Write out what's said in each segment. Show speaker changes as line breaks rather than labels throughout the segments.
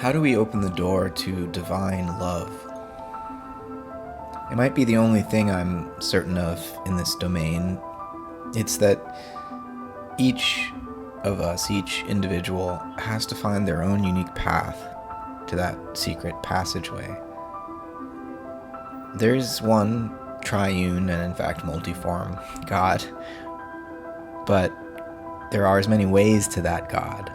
How do we open the door to divine love? It might be the only thing I'm certain of in this domain. It's that each of us, each individual, has to find their own unique path to that secret passageway. There's one triune and in fact multiform God, but there are as many ways to that God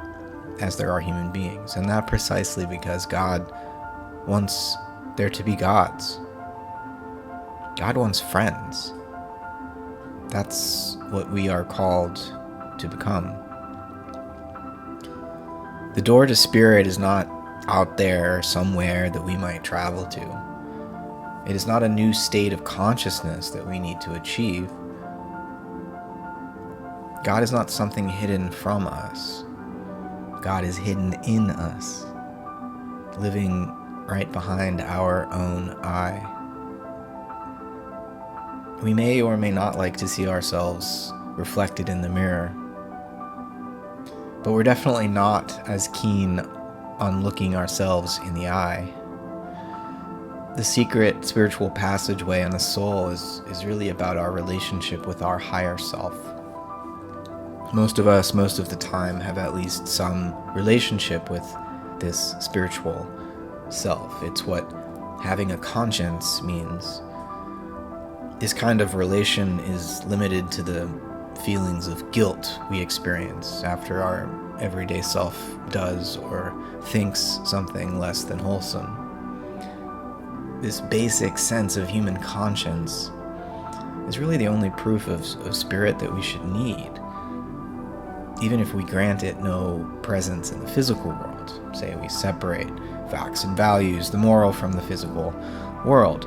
as there are human beings, and that precisely because God wants there to be gods. God wants friends. That's what we are called to become. The door to spirit is not out there somewhere that we might travel to. It is not a new state of consciousness that we need to achieve. God is not something hidden from us. God is hidden in us, living right behind our own eye. We may or may not like to see ourselves reflected in the mirror, but we're definitely not as keen on looking ourselves in the eye. The secret spiritual passageway in the soul is really about our relationship with our higher self. Most of us, most of the time, have at least some relationship with this spiritual self. It's what having a conscience means. This kind of relation is limited to the feelings of guilt we experience after our everyday self does or thinks something less than wholesome. This basic sense of human conscience is really the only proof of spirit that we should need, even if we grant it no presence in the physical world. Say we separate facts and values, the moral from the physical world.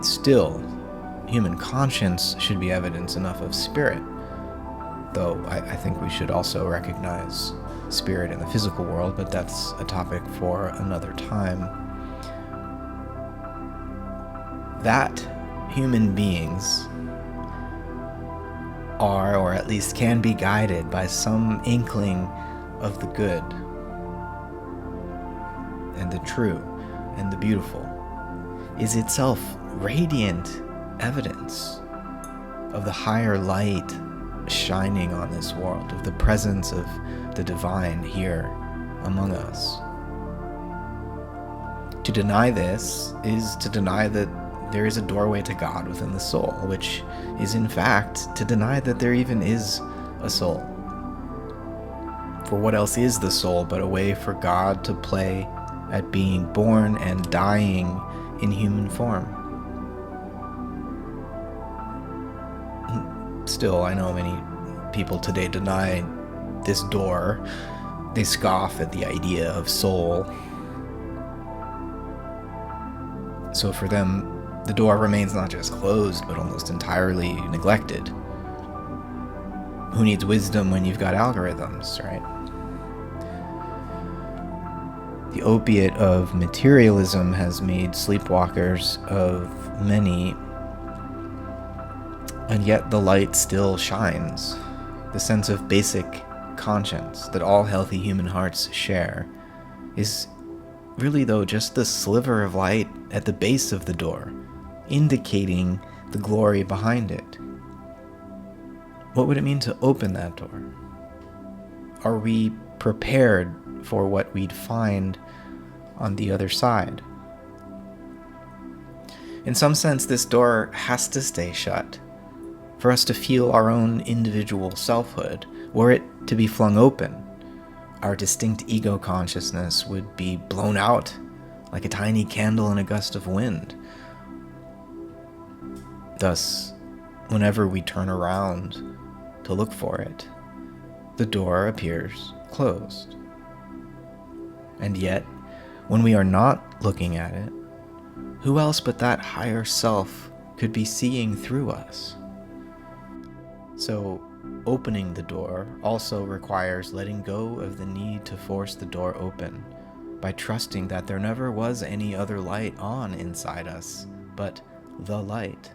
Still, human conscience should be evidence enough of spirit, though I think we should also recognize spirit in the physical world, but that's a topic for another time. That human beings are, or at least can be, guided by some inkling of the good and the true and the beautiful is itself radiant evidence of the higher light shining on this world, of the presence of the divine here among us. To deny this is to deny that there is a doorway to God within the soul, which is in fact to deny that there even is a soul. For what else is the soul but a way for God to play at being born and dying in human form? Still, I know many people today deny this door. They scoff at the idea of soul. So for them, the door remains not just closed, but almost entirely neglected. Who needs wisdom when you've got algorithms, right? The opiate of materialism has made sleepwalkers of many, and yet the light still shines. The sense of basic conscience that all healthy human hearts share is really, though, just the sliver of light at the base of the door, indicating the glory behind it. What would it mean to open that door? Are we prepared for what we'd find on the other side? In some sense, this door has to stay shut for us to feel our own individual selfhood. Were it to be flung open, our distinct ego consciousness would be blown out like a tiny candle in a gust of wind. Thus, whenever we turn around to look for it, the door appears closed. And yet, when we are not looking at it, who else but that higher self could be seeing through us? So, opening the door also requires letting go of the need to force the door open, by trusting that there never was any other light on inside us but the light.